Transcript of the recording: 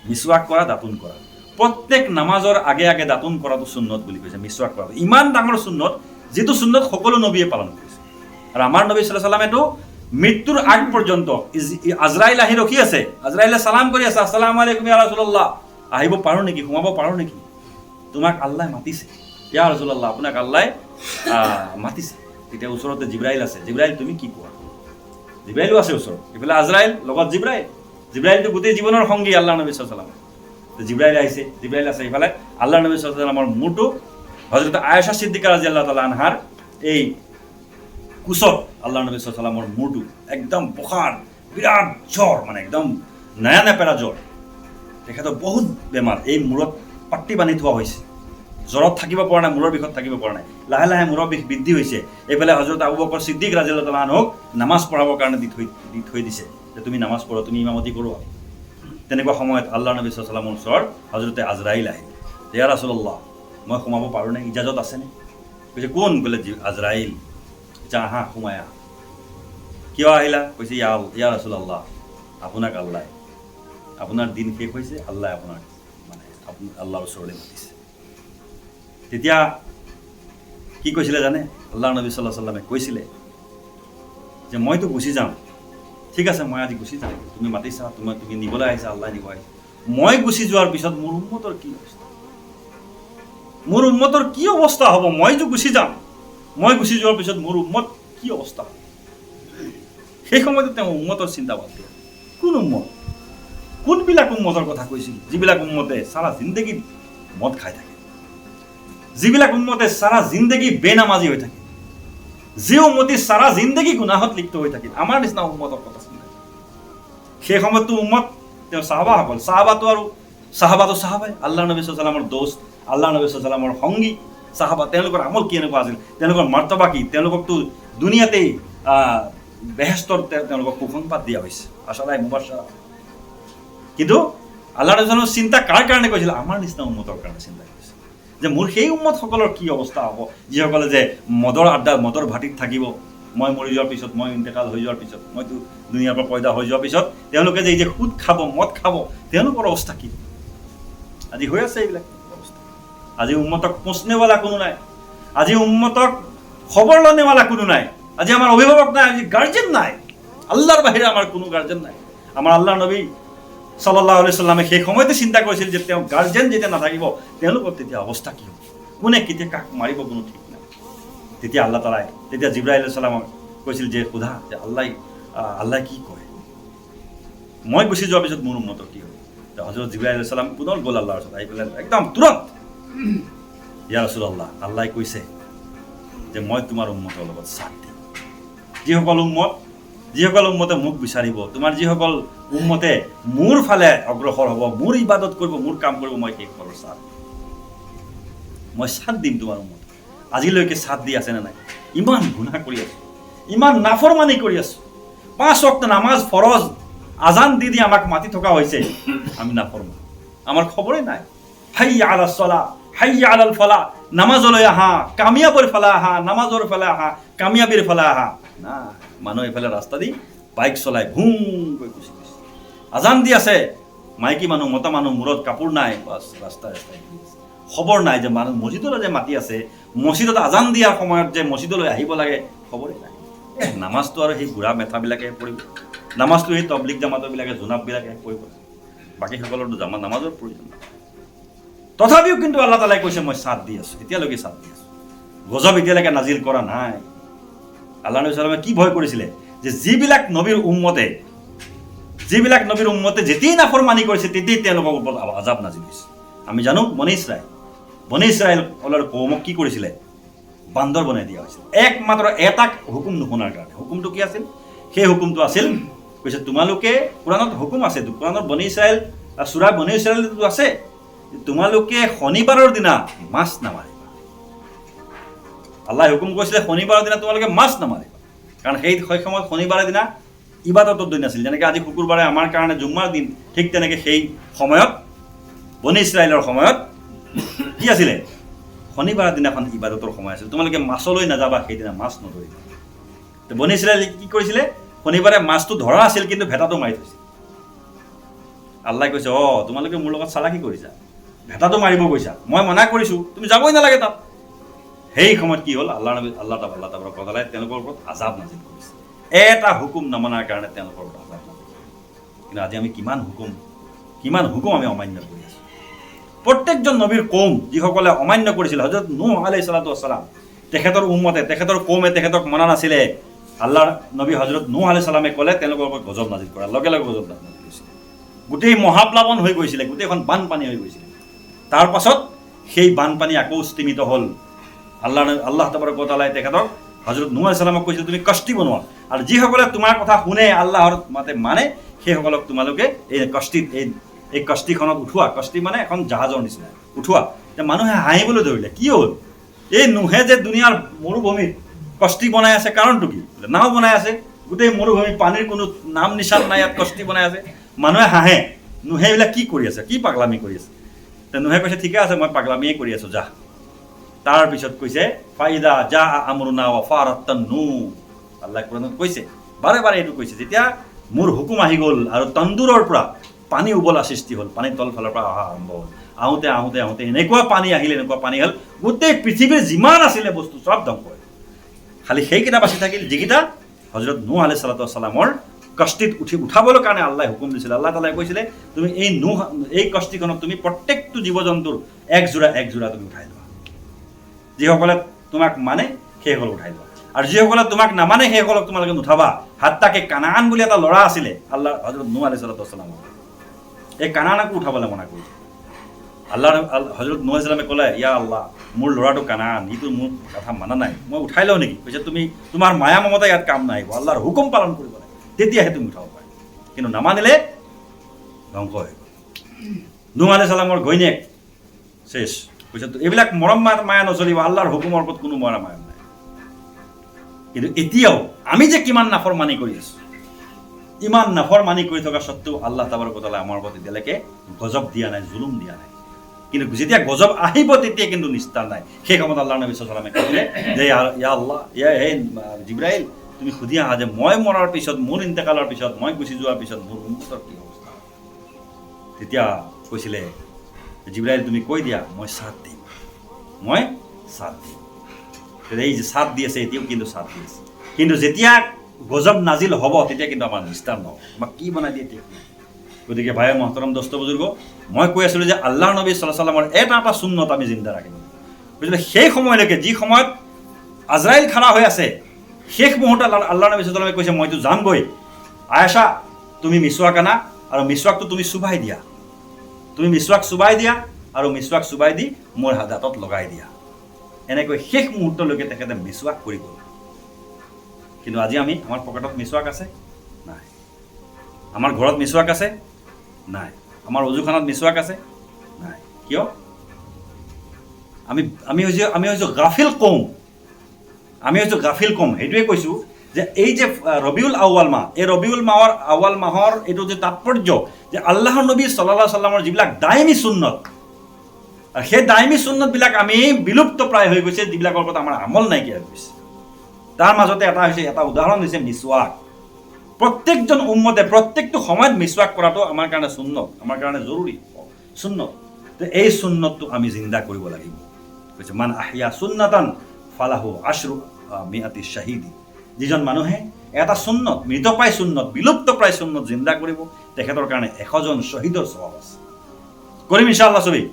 মিছৱাক কৰা, দাঁতোন কৰা। প্ৰত্যেক নামাজৰ আগে আগে দাঁতোন কৰাটো সুন্নত বুলি কৈছে, মিছৱাক কৰাটো ইমান ডাঙৰ সুন্নত, যিটো সুন্নত সকলো নবীয়ে পালন কৰিছে। আৰু আমাৰ নবী সাল্লাল্লাহু আলাইহি ওয়াসাল্লামেতো মৃত্যুৰ আগ পৰ্যন্ত আজৰাইল আহি ৰখি আছে, আজৰাইলে সালাম কৰি আছে, আসসালামু আলাইকুম ইয়া ৰাসূলুল্লাহ, আহিব পাৰোঁ নেকি, সোমাব পাৰোঁ নেকি, তোমাক আল্লাহ মাতিছে ইয়া ৰাসূলুল্লাহ, আপোনাক আল্লাহ মাতিছে। তেতিয়া ওচৰতে জিব্ৰাইল আছে, জিব্ৰাইল তুমি কি কোৱা? জিব্ৰাইলো আছে ওচৰত, এইফালে আজৰাইল লগত জিব্ৰাইল, জিব্ৰাইলটো গোটেই জীৱনৰ সংগী আল্লাহ নবী সাল্লাল্লাহু আলাইহি ওয়াসাল্লাম। জিব্ৰাইল আহিছে, জিব্ৰাইল আছে এইফালে, আল্লাহ নবী সাল্লাল্লাহু আলাইহি ওয়াসাল্লামৰ মূৰটো হযৰত আয়েশা সিদ্দিকা ৰাদিয়াল্লাহু তাআলা আনহাৰ এই কুচত আল্লাহ নবী সাল্লাল্লাহু আলাইহি ওয়াসাল্লামৰ মূৰটো একদম বখাৰ, বিৰাট জ্বৰ, মানে একদম নয়া নেপেৰা জ্বৰ, তেখেতৰ বহুত বেমাৰ, এই মূৰত পাট্টি বান্ধি থোৱা হৈছে, জ্বৰত থাকিব পৰা নাই, মূৰৰ বিষত থাকিব পৰা নাই, লাহে লাহে মূৰৰ বিষ বৃদ্ধি হৈছে। এইফালে হযৰত আবু বকৰ সিদ্দিক ৰাদিয়াল্লাহু তাআলা আনহুক নামাজ পঢ়াবৰ কাৰণে দি থৈ দিছে, যে তুমি নামাজ পঢ়া, তুমি ইমামতি কৰোৱা। তেনেকুৱা সময়ত আল্লাহ নবী সাল্লাল্লাহু আলাইহি ওয়াসাল্লামৰ ওচৰত হযৰতে আজৰাইল আহিল, ইয়া ৰাসূলুল্লাহ মই সোমাব পাৰোঁ নে, ইজাজত আছেনে? কৈছে কোন? ক'লে আজৰাইল। যা আহা, সোমাই আহা। কিয় আহিলা? কৈছে ইয়া ৰাসূলুল্লাহ, আপোনাক আল্লাহ, আপোনাৰ দিন শেষ হৈছে, আল্লাহ আপোনাক মানে আল্লাহৰ ওচৰলৈ মাতিছে। তেতিয়া কি কৈছিলে জানে? আল্লাহ নবী সাল্লাল্লাহু আলাইহি ওয়াসাল্লামে কৈছিলে যে মইতো গুচি যাম, ঠিক আছে মই আজি গুচি যাম, তুমি মাতিছা, তুমি নিবলৈ আহিছা, আল্লাহ নিব আহিছে, মই গুচি যোৱাৰ পিছত মোৰ উম্মতৰ কি অৱস্থা, মোৰ উম্মতৰ কি অৱস্থা হ'ব? মইতো গুচি যাম, মই গুচি যোৱাৰ পিছত মোৰ উম্মত কি অৱস্থা হ'ব? সেই সময়তে তেওঁ উম্মতৰ চিন্তা বাদ দিয়ে। কোন উম্মত? কোনবিলাক উম্মতৰ কথা কৈছিল? যিবিলাক উম্মতে সাৰা জিন্দগী মদ খাই থাকে, যিবিলাক উম্মতে সাৰা জিন্দগী বেনামাজি হৈ থাকে, যি উম্মতি সাৰা জিন্দগী গুনাহত লিপ্ত হৈ থাকে, আমাৰ নিচিনা উম্মতৰ কথা চিন্তা। সেই সময়ততো উম্মত তেওঁ সাহাবাসকল, সাহাবাতো সাহাবাই, আল্লাহ নবী সাল্লাল্লাহু আলাইহি ওয়াসাল্লামৰ দোস্ত, আল্লাহ নবী সাল্লাল্লাহু আলাইহি ওয়াসাল্লামৰ সংগী সাহাবা, তেওঁলোকৰ আমল কেনেকুৱা আছিল, তেওঁলোকৰ মাৰ্তবা কি, তেওঁলোককতো দুনিয়াতেই বেহেস্তৰ তেওঁলোকক সুসংবাদ দিয়া হৈছে, আশাৰাই মুবাশ্শাৰা। কিন্তু আল্লাহ নবী সাল্লাল্লাহু চিন্তা কাৰ কাৰণে কৰিছিল? আমাৰ নিচিনা উম্মতৰ কাৰণে চিন্তা কৰিছিল, যে মোৰ সেই উম্মতসকলৰ কি অৱস্থা হ'ব, যিসকলে যে মদৰ আড্ডা, মদৰ ভাটিত থাকিব, মই মৰি যোৱাৰ পিছত, মই ইন্তেকাল হৈ যোৱাৰ পিছত, মইতো দুনিয়াৰ পৰা পয়দা হৈ যোৱাৰ পিছত তেওঁলোকে যে এই যে সুদ খাব, মদ খাব, তেওঁলোকৰ অৱস্থা কি? আজি হৈ আছে এইবিলাক অৱস্থা। আজি উম্মতক পোষনেৱালা কোনো নাই, আজি উম্মতক খবৰ লনেৱালা কোনো নাই, আজি আমাৰ অভিভাৱক নাই, আজি গাৰ্জেন নাই, আল্লাহৰ বাহিৰে আমাৰ কোনো গাৰ্জেন নাই। আমাৰ আল্লাহ নবী সাল্লাল্লাহু আলাইহি ওয়াসাল্লামে সেই সময়তে চিন্তা কৰিছিল যে তেওঁ গাৰ্জেন যেতিয়া নাথাকিব, তেওঁলোকৰ তেতিয়া অৱস্থা কি হ'ব, কোনে কেতিয়া কাক মাৰিব কোনো ঠিক নাই। তেতিয়া আল্লাহ তাআলাই, তেতিয়া জিব্ৰাইল আলাইহিছ সালামক কৈছিল যে সোধা যে আল্লাহ কি কয়, মই গুচি যোৱাৰ পিছত মোৰ উম্মতৰ কি হ'ব? হযৰত জিব্ৰাইল আলাইহিছ সালাম পুনৰ গ'ল আল্লাহৰ ওচৰত, আহি পেলাই একদম তুৰন্ত, ইয়া ৰাসূলুল্লাহ, আল্লাহ কৈছে যে মই তোমাৰ উম্মতৰ লগত সাথ দিম। যিসকল উম্মতে মোক বিচাৰিব, তোমাৰ যিসকল উম্মতে মোৰ ফালে অগ্ৰসৰ হ'ব, মোৰ ইবাদত কৰিব, মোৰ কাম কৰিব, মই সেইসকলৰ সাথ দিম, মই সাথ দিম তোমাৰ উম্মত। আজিলৈকে সাথ দি আছে নে নাই? ইমান গুনাহ কৰি আছো, ইমান নাফৰমানি কৰি আছো, 5 ওয়াক্ত নামাজ ফৰজ আজান দি আমাক মাতি থকা হৈছে, আমি নাফৰমান, আমাৰ খবৰেই নাই। হাইয়া আলাস সালাহ, হাইয়া আলাল ফালাহ, নামাজলৈ আহা, কামিয়াবৰ ফালে আহা, নামাজৰ ফালে আহা, কামিয়াবিৰ ফালে আহা, না, মানুহ এইফালে ৰাস্তা দি বাইক চলাই ভুং কৈ গুচি গৈছে। আজান দি আছে, মাইকী মানুহ, মতা মানুহ, মূৰত কাপোৰ নাই, বাছ ৰাস্তাই খবৰ নাই যে মানুহ মছজিদলৈ যে মাতি আছে, মছজিদত আজান দিয়াৰ সময়ত যে মছজিদলৈ আহিব লাগে, খবৰেই নাই। নামাজটো আৰু সেই বুঢ়া মেথাবিলাকে পঢ়িব, নামাজটো সেই তবলিগ জামাতবিলাকে, জোনাববিলাকে পঢ়িব, বাকী সকলোতো নামাজৰ প্ৰয়োজন নাই। তথাপিও কিন্তু আল্লাহ তাআলাই কৈছে মই সাথ দি আছো, এতিয়ালৈকে সাথ দি আছো, গজব এতিয়ালৈকে নাজিল কৰা নাই। আল্লাহ নবী সাল্লাল্লাহু আলাইহি ওয়াসাল্লামে কি ভয় কৰিছিলে? যে যিবিলাক নবীৰ উম্মতে যেতিয়াই নাফৰমানি কৰিছে, তেতিয়াই তেওঁলোকৰ ওপৰত আযাব নাজিল হৈছে। আমি জানো বনী ইছৰাইলৰ কৌমক কি কৰিছিলে? বান্দৰ বনাই দিয়া হৈছিল, একমাত্ৰ এটা হুকুম নুশুনাৰ কাৰণে। হুকুমটো কি আছিল? সেই হুকুমটো আছিল, কৈছে তোমালোকে, কোৰাণত হুকুম আছে, কোৰাণত বনী ইছৰাইল, সূৰা বনী ইছৰাইলটো আছে, তোমালোকে শনিবাৰৰ দিনা মাছ নামাৰিবা। আল্লাহ হুকুম কৰিছিলে শনিবাৰৰ দিনা তোমালোকে মাছ নামাৰিবা, কাৰণ সেই সময়ত শনিবাৰৰ দিনা ইবাদতৰ দিন আছিল। যেনেকৈ আজি শুকুৰবাৰে আমাৰ কাৰণে জুম্মাৰ দিন, ঠিক তেনেকৈ সেই সময়ত বনী ইছৰাইলৰ সময়ত কি আছিলে? শনিবাৰৰ দিনাখন ইবাদতৰ সময় আছিল। তোমালোকে মাছলৈ নাযাবা, সেইদিনা মাছ নধৰিবা। তো বনী ইছৰাইলে কি কৰিছিলে? শনিবাৰে মাছটো ধৰা আছিল, কিন্তু ভেটাটো মাৰি থৈছিল। আল্লাহ কৈছে তোমালোকে মোৰ লগত চালাকি কৰিছা, ভেটাটো মাৰিব গৈছা, মই মনা কৰিছোঁ, তুমি যাবই নালাগে তাত। সেই সময়ত কি হ'ল, আল্লাহ তাবাৰক wa ta'ala তেওঁলোকৰ ওপৰত আযাব নাজিল কৰিছে, এটা হুকুম নমনাৰ কাৰণে তেওঁলোকৰ ওপৰত আযাব নাজিল কৰিছে। কিন্তু আজি আমি কিমান হুকুম আমি অমান্য কৰি আছোঁ। প্ৰত্যেকজন নবীৰ কৌম যিসকলে অমান্য কৰিছিল, হযৰত নূহ আলাইহিছ সালাতু ৱাছসালাম, তেখেতৰ উম্মতে, তেখেতৰ কৌমে তেখেতক মনা নাছিলে। আল্লাহৰ নবী হযৰত নূহ আলাইহিছ সালামে ক'লে তেওঁলোকৰ ওপৰত গজব নাজিল কৰাৰ লগে লগে গজব নাজিল কৰিছিল। গোটেই মহাপ্লাৱন হৈ গৈছিলে, গোটেইখন বানপানী হৈ গৈছিলে। তাৰ পাছত সেই বানপানী আকৌ স্তিমিত হ'ল। আল্লাহ তাবাৰক wa ta'ala তেখেতক হযৰত নূহ আলাইহিছ সালামক কৈছিল তুমি কষ্টি বনোৱা, আৰু যিসকলে তোমাৰ কথা শুনে, আল্লাহৰ মাতে মানে, সেইসকলক তোমালোকে এই কষ্টিখনত উঠোৱা। কষ্টি মানে এখন জাহাজৰ নিচিনা উঠোৱা। এতিয়া মানুহে হাঁহিবলৈ ধৰিলে, কি হ'ল এই নুহে যে দুনিয়াৰ মৰুভূমিত কষ্টি বনাই আছে, কাৰণটো কি? নাও বনাই আছে, গোটেই মৰুভূমি, পানীৰ কোনো নাম নিচান নাই, ইয়াত কষ্টি বনাই আছে। মানুহে হাঁহে, নুহে এইবিলাক কি কৰি আছে, কি পাগলামি কৰি আছে? নুহে কৈছে ঠিকে আছে, মই পাগলামিয়ে কৰি আছোঁ, যা। তাৰপিছত কৈছে ফাইদা জা আমৰুনা ওয়া ফাৰাতান নূহ, আল্লাহ কোৰাণত কৈছে, বাৰে বাৰে এইটো কৈছে, যেতিয়া মোৰ হুকুম আহি গ'ল আৰু তন্দুৰৰ পৰা পানী উবলা সৃষ্টি হ'ল, পানীৰ তলফালৰ পৰা অহা আৰম্ভ হ'ল, আহোঁতে এনেকুৱা পানী হ'ল, গোটেই পৃথিৱীৰ যিমান আছিলে বস্তু চব ধ্বংস হ'ল। খালি সেইকেইটা বাচি থাকিল, যিকেইটা হযৰত নূহ আলাইহিছ সালাতু ৱাছসালামৰ কষ্টিত উঠাবলৈ কাৰণে আল্লাহ হুকুম দিছিলে। আল্লাহ তাআলাই কৈছিলে তুমি এই কষ্টিখনত তুমি প্ৰত্যেকটো জীৱ জন্তুৰ এক যোৰা তুমি উঠাই লোৱা। যিসকলে তোমাক মানে সেইসকল উঠাই লোৱা, আৰু যিসকলে তোমাক নামানে সেইসকলক তোমালোকে নুঠাবা। হাত্তাকে কানান বুলি এটা ল'ৰা আছিলে আল্লাহ হযৰত নূহ আলাইহিছ সালাতু ৱাছসালামৰ, এই কানানকো উঠাবলৈ মনা কৰিছে। হযৰত নূহ আলাইহিছ সালামে ক'লে, ইয়া আল্লাহ, মোৰ ল'ৰাটো কানান, ইটো মোৰ কথা মানা নাই, মই উঠাই লওঁ নেকি? কৈছে তুমি তোমাৰ মায়া মমতা ইয়াত কাম নাহিব, আল্লাহৰ হুকুম পালন কৰিব লাগে, তেতিয়াহে তুমি উঠাব পাৰা। কিন্তু নামানিলে ধ্বংস হৈ গ'ল। নূহ আলাইহিছ সালামৰ ঘৈণীয়েক শেষ কৈছে এইবিলাক মৰম মায়া নচলিব, আল্লাহৰ হুকুমৰ ওপৰত কোনো মৰম মায়া নাই। কিন্তু এতিয়াও আমি যে কিমান নাফৰমানি কৰি আছোঁ, ইমান নাফৰমানি কৰি থকা সত্ত্বেও আল্লাহ তাবাৰক wa ta'ala আমাৰ ওপৰত এতিয়ালৈকে গজব দিয়া নাই, জুলুম দিয়া নাই। কিন্তু যেতিয়া গজব আহিব তেতিয়া কিন্তু নিস্তাৰ নাই। সেই সময়ত আল্লাহ নবী সাল্লাল্লাহু আলাইহি ওয়াসাল্লামে কৈছিলে যে ইয়া আল্লাহ, হে জিব্ৰাইল, তুমি সুধি আহা যে মই মৰাৰ পিছত, মোৰ ইন্তেকালৰ পিছত, মই গুচি যোৱাৰ পিছত মোৰ উম্মতৰ কি অৱস্থা। তেতিয়া কৈছিলে জিব্ৰাইল, তুমি কৈ দিয়া মই সাথ দিম। এই যে সাথ দি আছে, এতিয়াও কিন্তু সাথ দি আছে। কিন্তু যেতিয়া গজব নাজিল হ'ব তেতিয়া কিন্তু আমাৰ নিস্তাৰ নহ'ব, আমাক কি বনাই দিয়ে এতিয়া। গতিকে ভাই মহতৰম দোস্ত বুজুৰ্গ, মই কৈ আছিলোঁ যে আল্লাহ নবী সাল্লাল্লাহু আলাইহি ওয়াসাল্লামৰ এটা সুন্নত আমি জিন্দা ৰাখিব বুজিলে। সেই সময়লৈকে, যি সময়ত আজৰাইল খাৰা হৈ আছে, শেষ মুহূৰ্তত আল্লাহ নবী সাল্লাল্লাহু আলাইহি ওয়াসাল্লামে কৈছে মইতো যামগৈ, আয়েশা তুমি মিছৱাক আনা, আৰু মিছৱাকটো তুমি চুবাই দিয়া, তুমি মিছৱাক চুবাই দিয়া, আৰু মিছৱাক চুবাই দি মোৰ দাঁতত লগাই দিয়া। এনেকৈ শেষ মুহূৰ্তলৈকে তেখেতে মিছৱাক কৰি গ'ল। কিন্তু আজি আমাৰ পকেটত মিছৱাক আছে নাই, আমাৰ ঘৰত মিছৱাক আছে নাই, আমাৰ অজুখানাত মিছৱাক আছে নাই। কিয়? আমি হৈছোঁ গাফিল কৌম, সেইটোৱে কৈছোঁ যে এই যে ৰবিউল আউৱাল মাহ, এই ৰবিউল আউৱাল মাহৰ এইটো যে তাৎপৰ্য, যে আল্লাহৰ নবী সাল্লাল্লাহু আলাইহি ওয়াসাল্লামৰ যিবিলাক দায়মী সুন্নত, সেই দায়মী সুন্নতবিলাক আমি বিলুপ্ত প্ৰায় হৈ গৈছে, যিবিলাকৰ ওপৰত আমাৰ আমল নাইকিয়া হৈ গৈছে। তাৰ মাজতে এটা উদাহৰণ হৈছে মিছৱাক। প্ৰত্যেকজন উম্মতে প্ৰত্যেকটো সময়ত মিছৱাক কৰাটো আমাৰ কাৰণে সুন্নত, আমাৰ কাৰণে জৰুৰী সুন্নত। এই সুন্নতটো আমি জিন্দা কৰিব লাগিব। কৈছে মান আহিয়া সুন্নাতান ফালাহু আশৰু মিআতি শাহিদি, যিজন মানুহে এটা সুন্নত, মৃতপ্ৰায় সুন্নত, বিলুপ্তপ্ৰায় সুন্নত জিন্দা কৰিব, তেখেতৰ কাৰণে 100জন শ্বহীদৰ স্বভাৱ আছে। কৰিম ইনশাআল্লাহ চবেই।